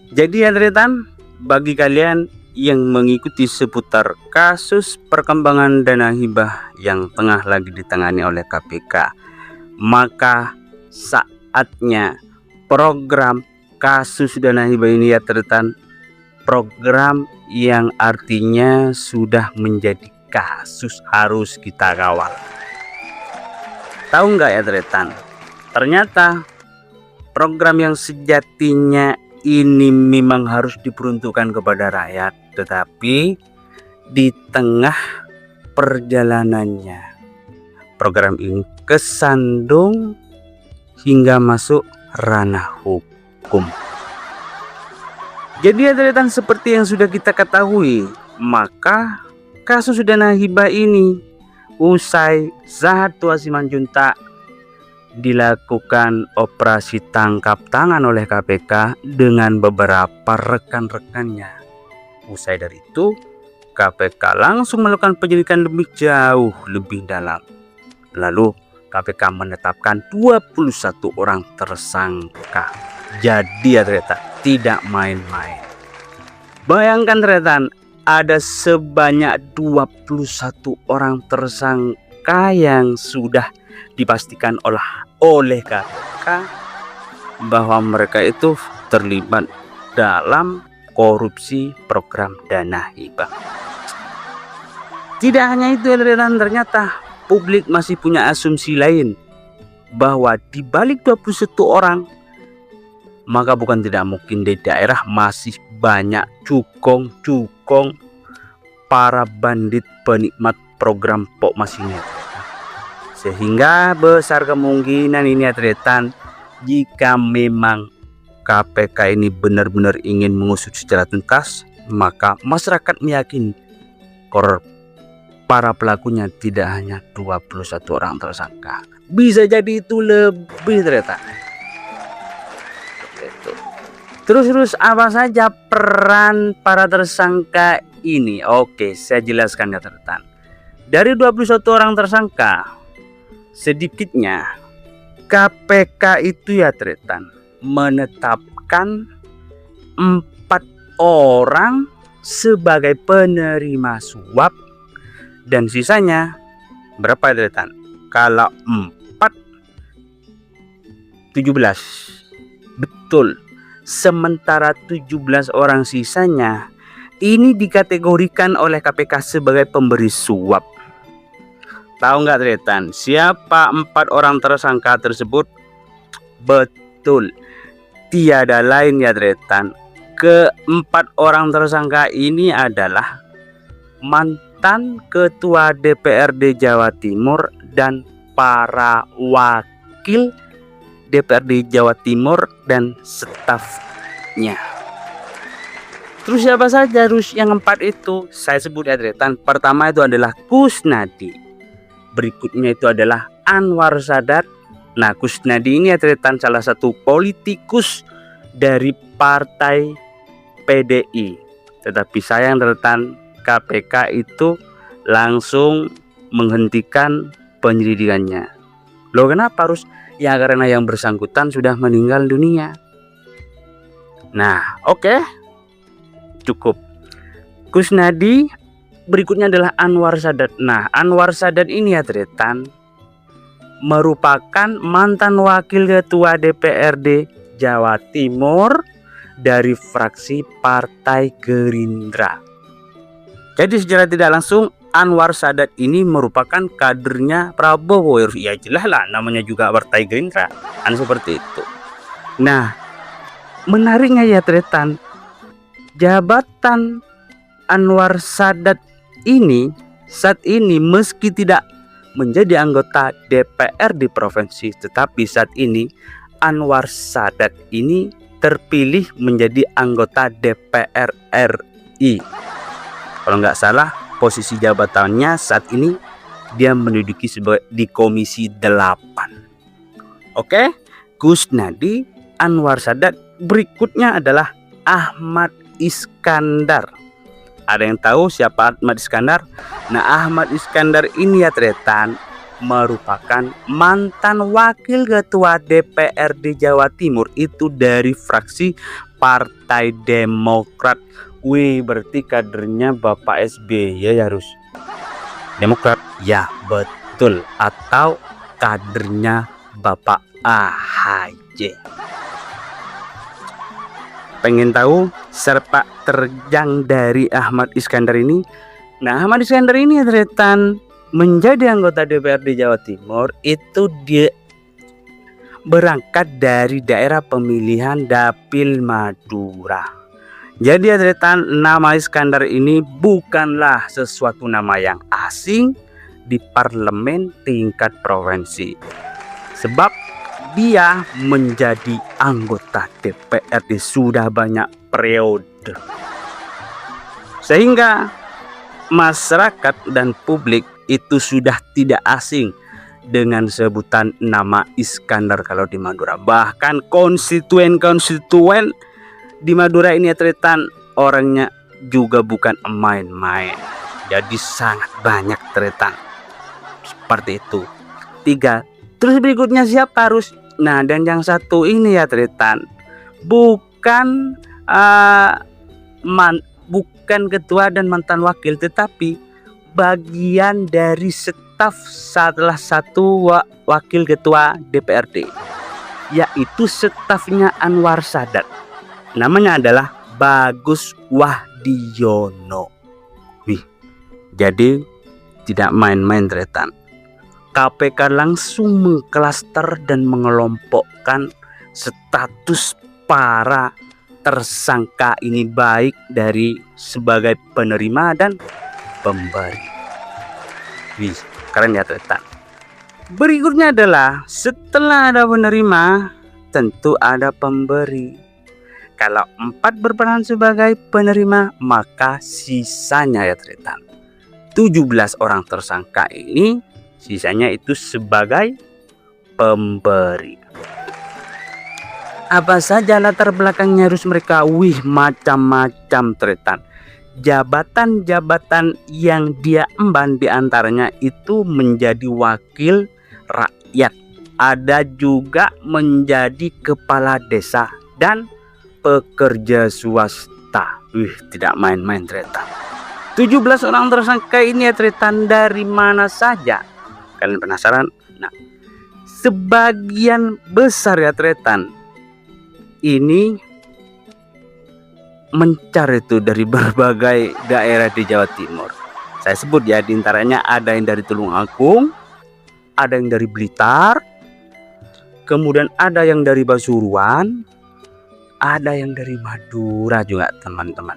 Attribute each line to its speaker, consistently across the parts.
Speaker 1: Jadi ya Tretan, bagi kalian yang mengikuti seputar kasus perkembangan dana hibah yang tengah lagi ditangani oleh KPK, maka saatnya program kasus dana hibah ini ya Tretan, program yang artinya sudah menjadi kasus harus kita kawal. Tahu nggak ya Tretan? Ternyata program yang sejatinya ini memang harus diperuntukkan kepada rakyat, tetapi di tengah perjalanannya program ini kesandung hingga masuk ranah hukum. Jadi Tretan, seperti yang sudah kita ketahui, maka kasus dana hibah ini usai Zahartua Simanjuntak dilakukan operasi tangkap tangan oleh KPK dengan beberapa rekan-rekannya. Usai dari itu, KPK langsung melakukan penyelidikan lebih jauh, lebih dalam. Lalu KPK menetapkan 21 orang tersangka. Jadi ya Tretan, tidak main-main. Bayangkan Tretan, ada sebanyak 21 orang tersangka yang sudah dipastikan oleh KPK bahwa mereka itu terlibat dalam korupsi program dana hibah. Tidak hanya itu ternyata publik masih punya asumsi lain bahwa di balik 21 orang, maka bukan tidak mungkin di daerah masih banyak cukong para bandit penikmat program Pokmas ini. Sehingga besar kemungkinan ini ya Tretan, jika memang KPK ini benar-benar ingin mengusut secara tuntas, maka masyarakat meyakini para pelakunya tidak hanya 21 orang tersangka, bisa jadi itu lebih Tretan. Terus apa saja peran para tersangka ini? Oke, saya jelaskan ya Tretan. Dari 21 orang tersangka, sedikitnya KPK itu ya Tretan menetapkan 4 orang sebagai penerima suap, dan sisanya berapa Tretan? Kalau 4, 17. Betul. Sementara 17 orang sisanya ini dikategorikan oleh KPK sebagai pemberi suap. Tahu nggak Tretan, siapa 4 orang tersangka tersebut? Betul, tiada lain ya Tretan. Keempat orang tersangka ini adalah mantan Ketua DPRD Jawa Timur dan para wakil DPRD Jawa Timur dan stafnya. Terus siapa saja yang 4 itu? Saya sebut ya Tretan. Pertama itu adalah Kusnadi. Berikutnya itu adalah Anwar Sadat. Nah, Kusnadi ini ya Tretan salah satu politikus dari partai PDI. Tetapi sayang Tretan, KPK itu langsung menghentikan penyelidikannya. Loh, kenapa harus? Ya karena yang bersangkutan sudah meninggal dunia. Nah, oke. Cukup. Kusnadi. Berikutnya adalah Anwar Sadat. Nah, Anwar Sadat ini ya Tretan merupakan mantan wakil ketua DPRD Jawa Timur dari fraksi Partai Gerindra. Jadi secara tidak langsung Anwar Sadat ini merupakan kadernya Prabowo. Ya jelas lah, namanya juga Partai Gerindra, kan seperti itu. Nah, menariknya ya Tretan, jabatan Anwar Sadat ini saat ini meski tidak menjadi anggota DPR di provinsi, tetapi saat ini Anwar Sadat ini terpilih menjadi anggota DPR RI. Kalau nggak salah posisi jabatannya saat ini dia menduduki di Komisi 8. Oke, Kusnadi, Anwar Sadat. Berikutnya adalah Ahmad Iskandar. Ada yang tahu siapa Ahmad Iskandar? Nah, Ahmad Iskandar ini ya Tretan merupakan mantan wakil ketua DPRD Jawa Timur itu dari fraksi Partai Demokrat. Wih, berarti kadernya Bapak SBY ya harus Demokrat. Ya betul, atau kadernya Bapak AHY. Pengen tahu sepak terjang dari Ahmad Iskandar ini? Nah, Ahmad Iskandar ini ternyata menjadi anggota DPRD Jawa Timur itu dia berangkat dari daerah pemilihan Dapil Madura. Jadi ternyata nama Iskandar ini bukanlah sesuatu nama yang asing di parlemen tingkat provinsi, sebab dia menjadi anggota DPRD sudah banyak periode, sehingga masyarakat dan publik itu sudah tidak asing dengan sebutan nama Iskandar kalau di Madura. Bahkan konstituen di Madura ini tretan orangnya juga bukan main-main. Jadi sangat banyak tretan seperti itu. 3. Terus berikutnya siapa harus? Nah, dan yang satu ini ya tretan bukan bukan ketua dan mantan wakil, tetapi bagian dari staf salah satu wakil ketua DPRD, yaitu stafnya Anwar Sadat. Namanya adalah Bagus Wahdiono. Wih, jadi tidak main-main tretan. KPK langsung mengklaster dan mengelompokkan status para tersangka ini, baik dari sebagai penerima dan pemberi. Wih, keren ya tretan. Berikutnya adalah setelah ada penerima tentu ada pemberi. Kalau 4 berperan sebagai penerima, maka sisanya ya tretan 17 orang tersangka ini sisanya itu sebagai pemberi. Apa saja latar belakangnya harus mereka? Wih, macam-macam tretan. Jabatan-jabatan yang dia emban diantaranya itu menjadi wakil rakyat, ada juga menjadi kepala desa dan pekerja swasta. Wih, tidak main-main tretan. 17 orang tersangka ini ya tretan dari mana saja? Kalian penasaran? Nah, sebagian besar ya tretan ini mencari itu dari berbagai daerah di Jawa Timur. Saya sebut ya, diantaranya ada yang dari Tulungagung, ada yang dari Blitar, kemudian ada yang dari Pasuruan, ada yang dari Madura juga teman-teman.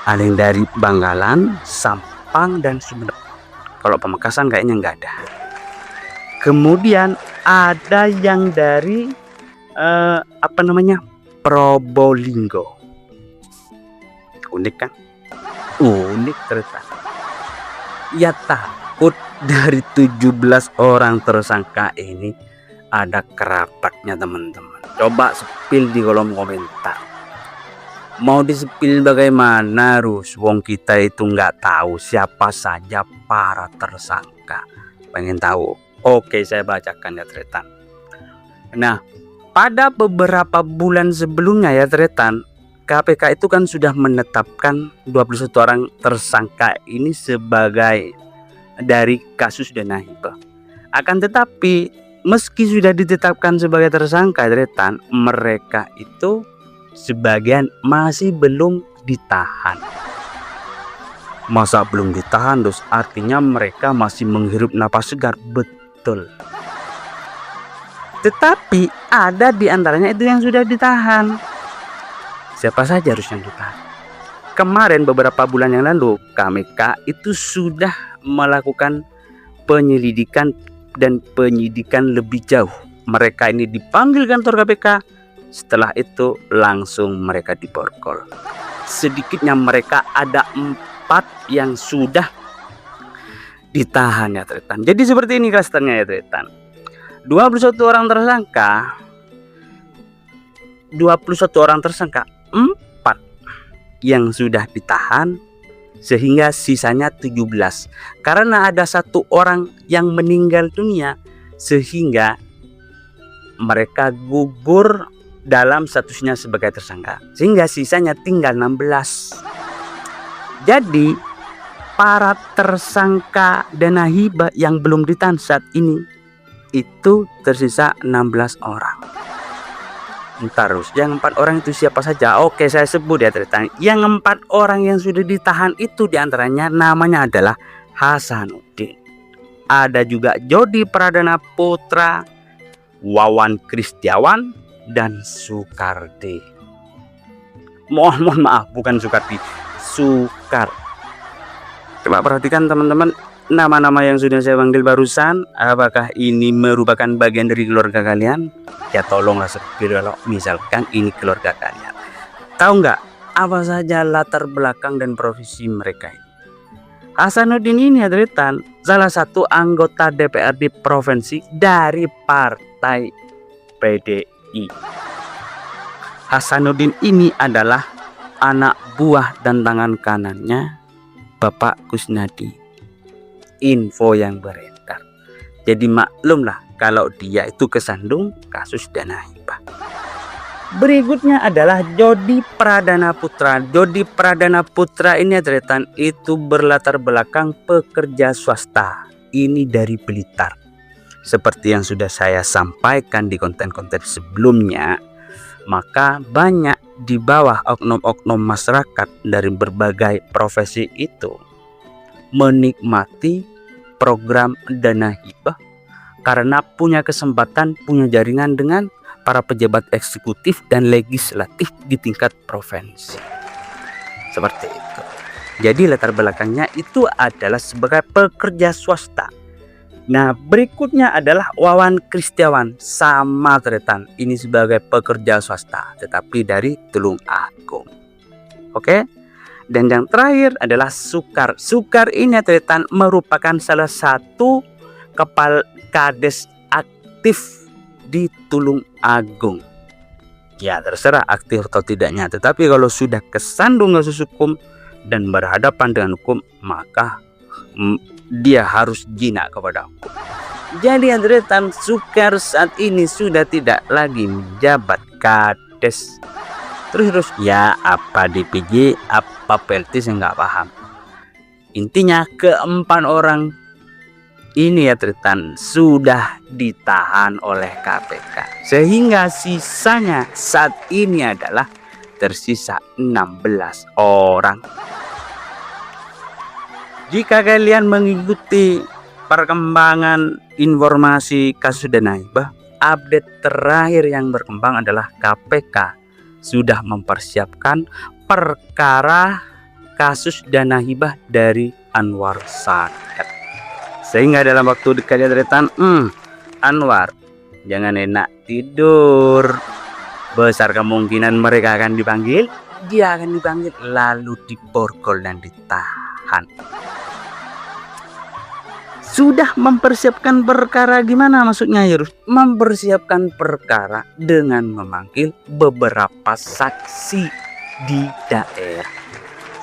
Speaker 1: Ada yang dari Bangkalan, Sampang, dan Sumeneb. Kalau Pamekasan kayaknya nggak ada. Kemudian ada yang dari Probolinggo. Unik kan? Unik ternyata. Ya takut dari 17 orang tersangka ini ada kerabatnya teman-teman. Coba sepil di kolom komentar. Mau disepil bagaimana Rus? Wong kita itu nggak tahu siapa saja para tersangka. Pengen tahu? Oke, saya bacakan ya tretan. Nah, pada beberapa bulan sebelumnya ya tretan, KPK itu kan sudah menetapkan 21 orang tersangka ini sebagai dari kasus dana hibah. Akan tetapi meski sudah ditetapkan sebagai tersangka tretan, mereka itu sebagian masih belum ditahan. Masa belum ditahan terus artinya mereka masih menghirup napas segar? Betul. Tetapi ada di antaranya itu yang sudah ditahan. Siapa saja harus yang ditahan? Kemarin beberapa bulan yang lalu KPK itu sudah melakukan penyelidikan dan penyidikan lebih jauh. Mereka ini dipanggil kantor KPK. Setelah itu langsung mereka diborgol. Sedikitnya mereka ada 4 yang sudah ditahan ya tretan. Jadi seperti ini klasternya ya tretan. 21 orang tersangka, 4 yang sudah ditahan, sehingga sisanya 17. Karena ada 1 orang yang meninggal dunia, sehingga mereka gugur dalam statusnya sebagai tersangka, sehingga sisanya tinggal 16. Jadi para tersangka dana hibah yang belum ditahan saat ini itu tersisa 16 orang. Terus yang 4 orang itu siapa saja? Oke, saya sebut ya ceritanya. Yang 4 orang yang sudah ditahan itu diantaranya namanya adalah Hasanuddin. Ada juga Jody Pradana Putra, Wawan Kristiawan, dan Sukardi. Mohon maaf, bukan Sukardi, Sukar. Coba perhatikan teman-teman, nama-nama yang sudah saya panggil barusan, apakah ini merupakan bagian dari keluarga kalian? Ya tolonglah kalau misalkan ini keluarga kalian. Tahu nggak apa saja latar belakang dan profesi mereka ini? Hasanuddin ini adalah salah satu anggota DPRD provinsi dari partai PDI. Hasanuddin ini adalah anak buah dan tangan kanannya Bapak Kusnadi. Info yang beredar. Jadi maklumlah kalau dia itu kesandung kasus dana hibah. Berikutnya adalah Jody Pradana Putra. Jody Pradana Putra ini itu berlatar belakang pekerja swasta. Ini dari Blitar. Seperti yang sudah saya sampaikan di konten-konten sebelumnya, maka banyak di bawah oknum-oknum masyarakat dari berbagai profesi itu menikmati program dana hibah karena punya kesempatan, punya jaringan dengan para pejabat eksekutif dan legislatif di tingkat provinsi. Seperti itu. Jadi latar belakangnya itu adalah sebagai pekerja swasta. Nah, berikutnya adalah Wawan Kristiawan, sama tretan. Ini sebagai pekerja swasta, tetapi dari Tulung Agung. Oke. Dan yang terakhir adalah Sukar. Sukar ini tretan merupakan salah satu kepala kades aktif di Tulung Agung. Ya, terserah aktif atau tidaknya, tetapi kalau sudah kesandung kasus hukum dan berhadapan dengan hukum, maka dia harus jinak kepada hukum. Jadi Andretan Sukar saat ini sudah tidak lagi menjabat kades. Terus ya apa DPJ, apa PLT, saya nggak paham. Intinya keempat orang ini ya Tretan sudah ditahan oleh KPK. Sehingga sisanya saat ini adalah tersisa 16 orang. Jika kalian mengikuti perkembangan informasi kasus dana hibah, update terakhir yang berkembang adalah KPK sudah mempersiapkan perkara kasus dana hibah dari Anwar Sadat. Sehingga dalam waktu dekat ya Tretan, Anwar jangan enak tidur. Besar kemungkinan mereka akan dipanggil, dia akan dipanggil lalu diborgol dan ditahan. Sudah mempersiapkan perkara gimana maksudnya ya? Mempersiapkan perkara dengan memanggil beberapa saksi di daerah.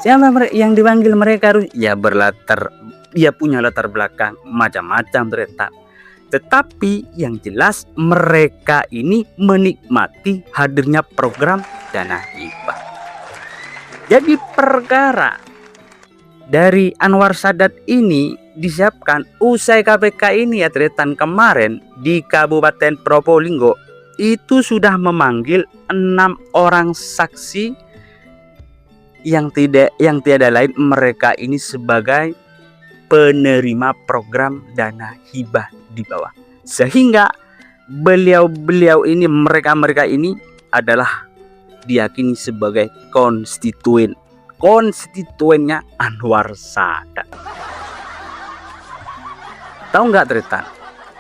Speaker 1: Siapa yang dipanggil mereka harus ya punya latar belakang macam-macam ternyata. Tetapi yang jelas mereka ini menikmati hadirnya program dana hibah. Jadi perkara dari Anwar Sadat ini disiapkan usai KPK ini ya Tretan kemarin di Kabupaten Probolinggo itu sudah memanggil 6 orang saksi yang tiada lain mereka ini sebagai penerima program dana hibah di bawah. Sehingga beliau ini mereka ini adalah diyakini sebagai konstituennya Anwar Sadat. Tahu nggak Tretan?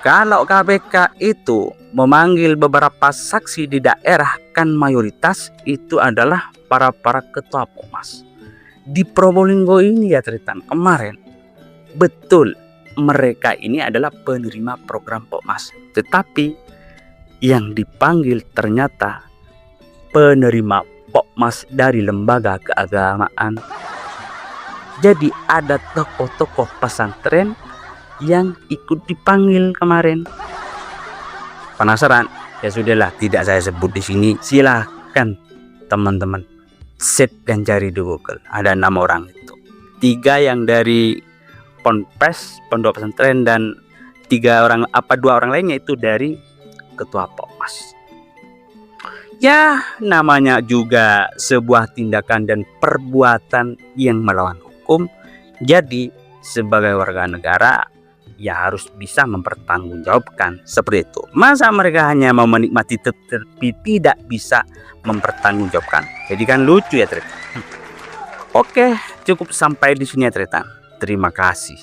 Speaker 1: Kalau KPK itu memanggil beberapa saksi di daerah kan mayoritas itu adalah para ketua Pokmas. Di Probolinggo ini ya Tretan kemarin betul mereka ini adalah penerima program Pokmas. Tetapi yang dipanggil ternyata penerima Pokmas dari lembaga keagamaan. Jadi ada tokoh-tokoh pesantren yang ikut dipanggil kemarin. Penasaran? Ya sudahlah, tidak saya sebut di sini. Silahkan teman-teman search dan cari di Google. Ada 6 orang itu. 3 yang dari Ponpes, Pondok Pesantren, dan 2 orang lainnya itu dari Ketua Pokmas. Ya, namanya juga sebuah tindakan dan perbuatan yang melawan hukum. Jadi sebagai warga negara ya harus bisa mempertanggungjawabkan seperti itu. Masa mereka hanya mau menikmati tetapi tidak bisa mempertanggungjawabkan. Jadi kan lucu ya, Tretan. Oke, cukup sampai di sini ya, Tretan. Terima kasih.